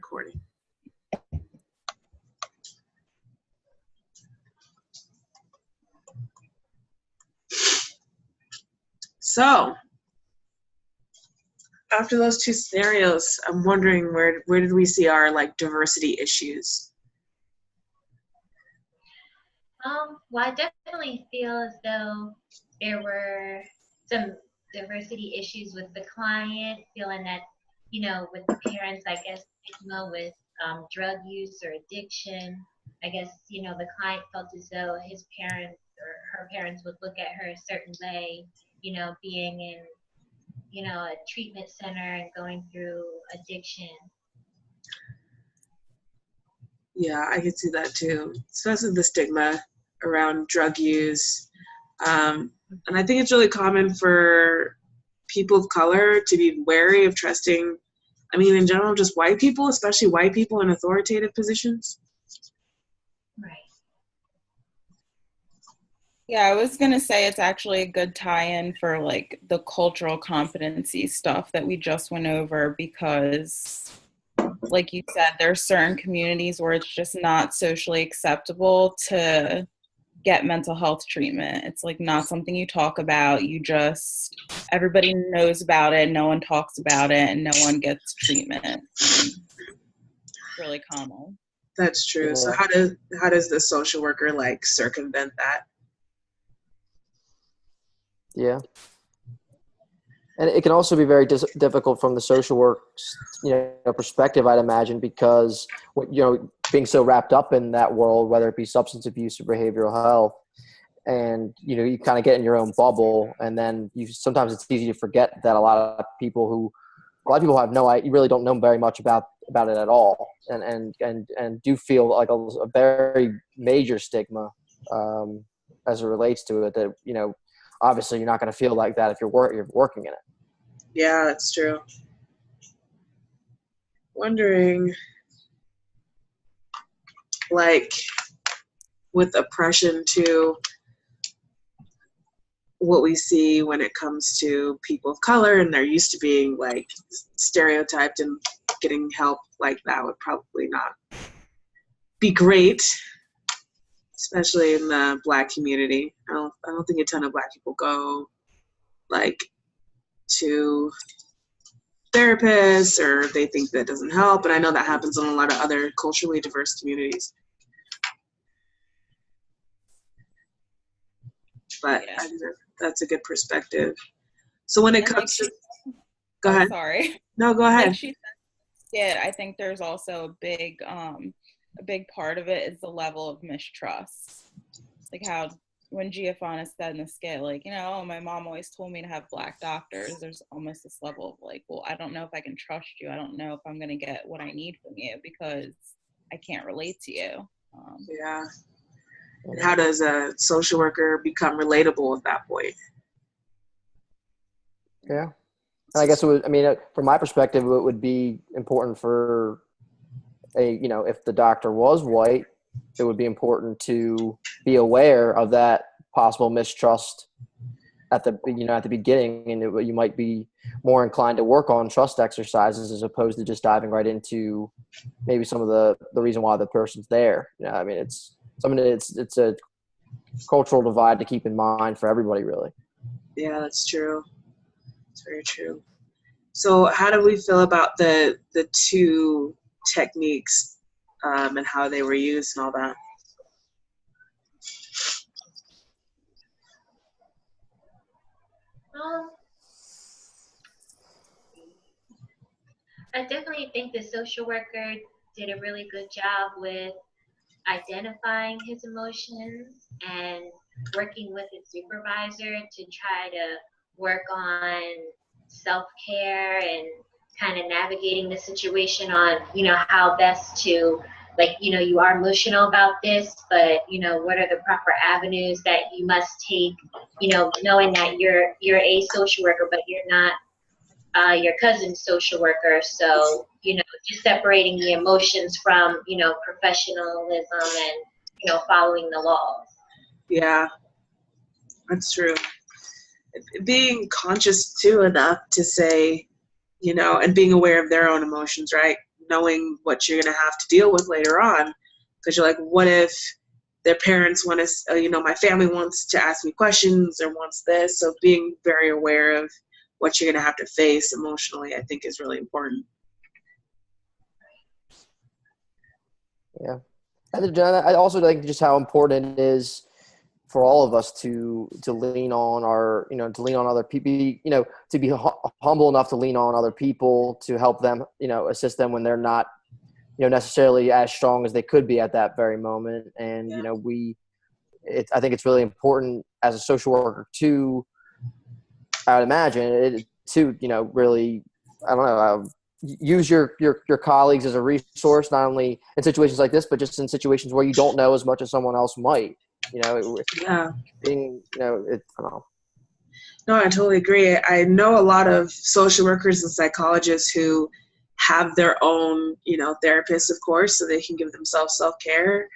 recording. So, after those two scenarios, I'm wondering where did we see our diversity issues? Well, I definitely feel as though there were some diversity issues with the client, feeling that, with the parents, I guess, stigma with drug use or addiction. I guess, the client felt as though his parents or her parents would look at her a certain way, being in, a treatment center and going through addiction. Yeah, I could see that too, especially the stigma around drug use. And I think it's really common for people of color to be wary of trusting, in general, just white people, especially white people in authoritative positions. Right. Yeah, I was going to say it's actually a good tie-in for the cultural competency stuff that we just went over, because like you said, there are certain communities where it's just not socially acceptable to get mental health treatment. It's not something you talk about. Everybody knows about it. No one talks about it, and no one gets treatment. It's really common. That's true. Yeah. So how does the social worker circumvent that? Yeah. And it can also be very difficult from the social work's, perspective, I'd imagine, because, being so wrapped up in that world, whether it be substance abuse or behavioral health, and, you kind of get in your own bubble, and then sometimes it's easy to forget that a lot of people you really don't know very much about it at all, and do feel a very major stigma as it relates to it, that, obviously you're not going to feel like that if you're working in it. Yeah, that's true. Wondering, with oppression too, what we see when it comes to people of color, and they're used to being stereotyped, and getting help like that would probably not be great, especially in the Black community. I don't think a ton of Black people go to therapists, or they think that doesn't help. And I know that happens in a lot of other culturally diverse communities. But yeah. I think that's a good perspective. So when it comes to, go ahead. Sorry. No, go ahead. I think there's also a big part of it is the level of mistrust. How when Giovanna said in the skit, oh, my mom always told me to have Black doctors, there's almost this level of well, I don't know if I can trust you. I don't know if I'm going to get what I need from you because I can't relate to you. Yeah. And how does a social worker become relatable at that point? Yeah. And I guess from my perspective, it would be important for if the doctor was white, it would be important to be aware of that possible mistrust at the beginning, and you might be more inclined to work on trust exercises as opposed to just diving right into maybe some of the reason why the person's there. It's a cultural divide to keep in mind for everybody, really. Yeah, that's true. It's very true. So how do we feel about the two techniques and how they were used and all that? I definitely think the social worker did a really good job with identifying his emotions and working with his supervisor to try to work on self-care and kind of navigating the situation on, how best to, you are emotional about this, but, what are the proper avenues that you must take, knowing that you're a social worker, but you're not your cousin's social worker. So, just separating the emotions from, professionalism and, following the laws. Yeah, that's true. Being conscious too enough to say, and being aware of their own emotions, right? knowing what you're going to have to deal with later on. Because you're like, what if their parents want to, my family wants to ask me questions or wants this. So being very aware of what you're going to have to face emotionally, I think is really important. Yeah. I also think just how important it is for all of us to lean on to lean on other people, to be humble enough to lean on other people to help them, assist them when they're not, necessarily as strong as they could be at that very moment. And, I think it's really important as a social worker to, I would imagine, really, I don't know, use your colleagues as a resource, not only in situations like this, but just in situations where you don't know as much as someone else might. Yeah. Being, I don't know. No, I totally agree. I know a lot of social workers and psychologists who have their own, therapists, of course, so they can give themselves self-care.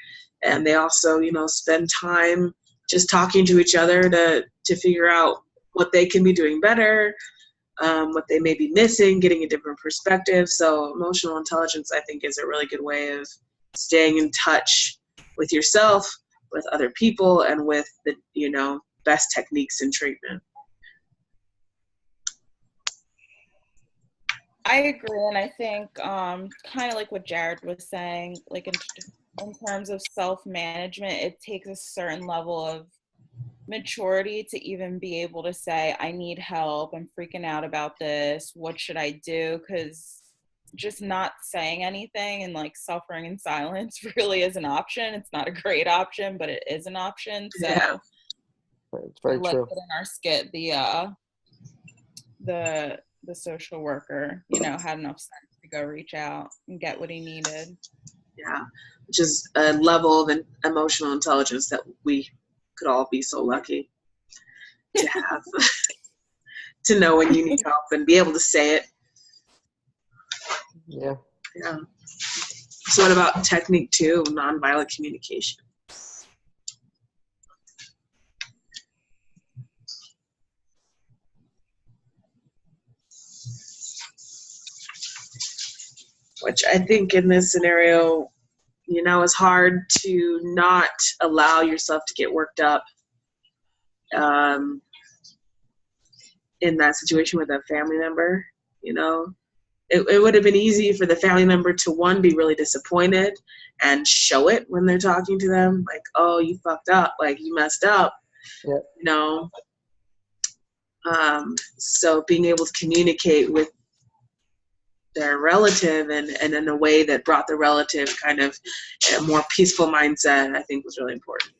And they also, spend time just talking to each other to figure out what they can be doing better, what they may be missing, getting a different perspective. So emotional intelligence, I think, is a really good way of staying in touch with yourself, with other people, and with the, best techniques in treatment. I agree, and I think kind of like what Jared was saying, like in terms of self-management, it takes a certain level of maturity to even be able to say, I need help, I'm freaking out about this, what should I do? Because just not saying anything and like suffering in silence really is an option. It's not a great option, but it is an option. So Yeah. It's very like true. in our skit, the social worker, had enough sense to go reach out and get what he needed. Yeah, which is a level of emotional intelligence that we could all be so lucky to have. To know when you need help and be able to say it. Yeah. Yeah. So what about technique 2, nonviolent communication? Which I think in this scenario, it's hard to not allow yourself to get worked up in that situation with a family member. It would have been easy for the family member to, one, be really disappointed and show it when they're talking to them, like, oh, you fucked up, like you messed up. Yeah. So being able to communicate with their relative and in a way that brought the relative kind of a more peaceful mindset, I think was really important.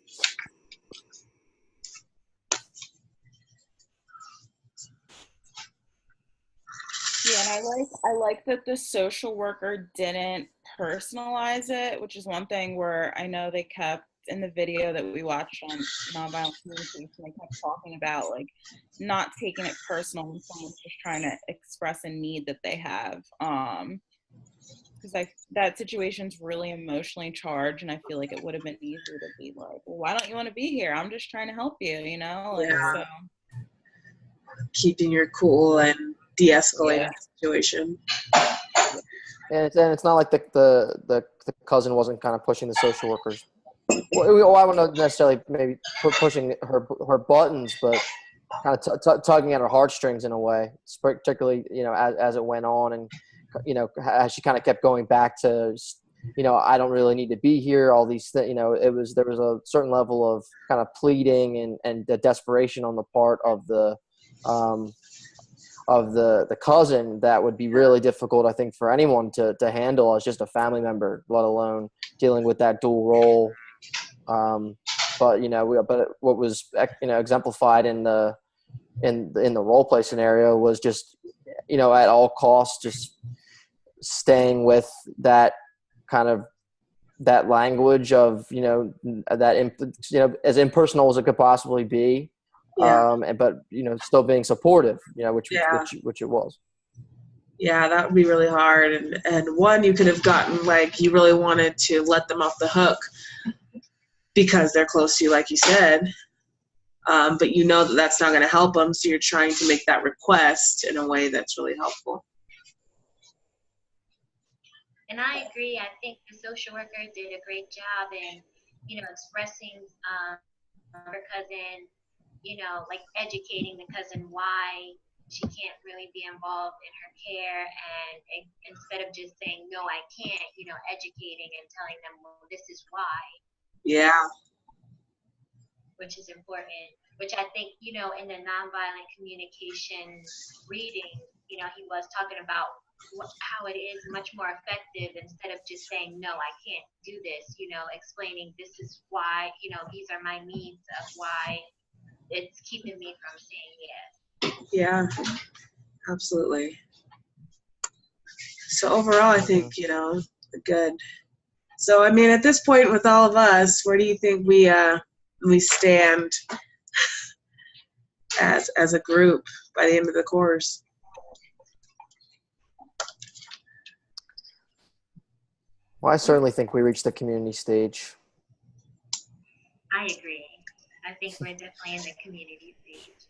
Yeah, and I like that the social worker didn't personalize it, which is one thing where I know they kept in the video that we watched on nonviolent communication, they kept talking about like not taking it personal when someone's just trying to express a need that they have. Because that situation's really emotionally charged, and I feel like it would have been easier to be like, well, why don't you want to be here? I'm just trying to help you, Like, yeah. So keeping your cool and de-escalating the situation. And it's not like the cousin wasn't kind of pushing the social workers. Well, I wouldn't necessarily maybe pushing her buttons, but kind of tugging at her heartstrings in a way, particularly, as it went on, and, as she kind of kept going back to, I don't really need to be here, all these things, there was a certain level of kind of pleading and the desperation on the part of the cousin that would be really difficult, I think, for anyone to handle as just a family member, let alone dealing with that dual role. But what was, exemplified in the role play scenario was just, at all costs, just staying with that kind of that language of, that, as impersonal as it could possibly be. Yeah. But still being supportive, which it was. Yeah, that would be really hard. And one, you could have gotten, like, you really wanted to let them off the hook because they're close to you, like you said. But that that's not going to help them, so you're trying to make that request in a way that's really helpful. And I agree. I think the social worker did a great job in, expressing her cousin, like educating the cousin why she can't really be involved in her care, and instead of just saying no, I can't, educating and telling them, well, this is why. Yeah. Which is important. Which I think, in the nonviolent communication reading, he was talking about how it is much more effective instead of just saying no, I can't do this. Explaining this is why. These are my needs of why it's keeping me from saying yes. Yeah, absolutely. So overall, I think, good. So, I mean, at this point with all of us, where do you think we stand as a group by the end of the course? Well, I certainly think we reached the community stage. I agree. I think we're definitely in the community stage.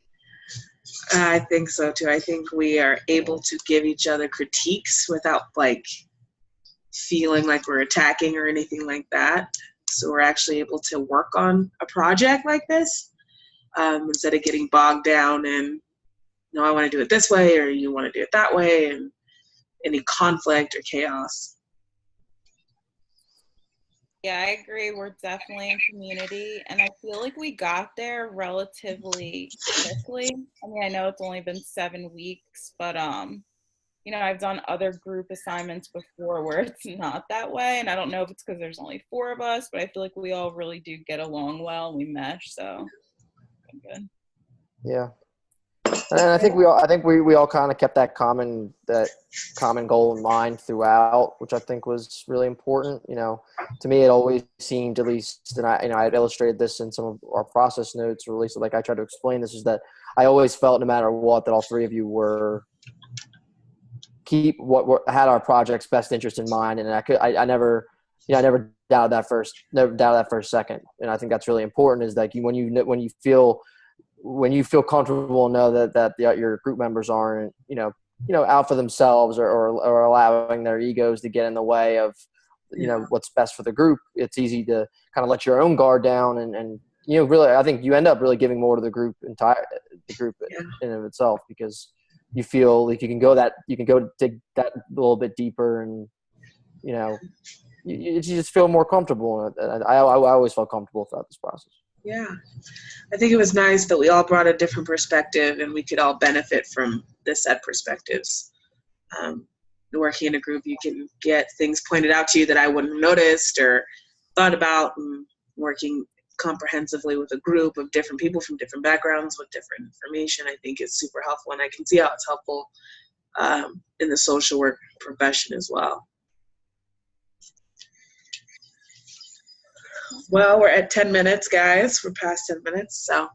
I think so too. I think we are able to give each other critiques without feeling like we're attacking or anything like that. So we're actually able to work on a project like this instead of getting bogged down in, no, I want to do it this way or you want to do it that way, and any conflict or chaos. Yeah, I agree. We're definitely in community, and I feel like we got there relatively quickly. I mean, I know it's only been 7 weeks, but I've done other group assignments before where it's not that way, and I don't know if it's because there's only 4 of us, but I feel like we all really do get along well and we mesh, so good. Yeah. And I think we all kind of kept that common goal in mind throughout, which I think was really important. To me, it always seemed, at least, and I had illustrated this in some of our process notes, or at least like I tried to explain this, is that I always felt, no matter what, that all 3 of you had our project's best interest in mind, and I never doubted that first second. And I think that's really important, is like when you feel comfortable and know that your group members aren't, out for themselves or allowing their egos to get in the way of, what's best for the group, it's easy to kind of let your own guard down and really, I think you end up really giving more to the group in and of itself, because you feel like you can go dig that a little bit deeper, and, you just feel more comfortable. And I always felt comfortable throughout this process. Yeah, I think it was nice that we all brought a different perspective and we could all benefit from the said perspectives. Working in a group, you can get things pointed out to you that I wouldn't have noticed or thought about, and working comprehensively with a group of different people from different backgrounds with different information, I think is super helpful, and I can see how it's helpful in the social work profession as well. Well, we're at 10 minutes, guys. We're past 10 minutes, so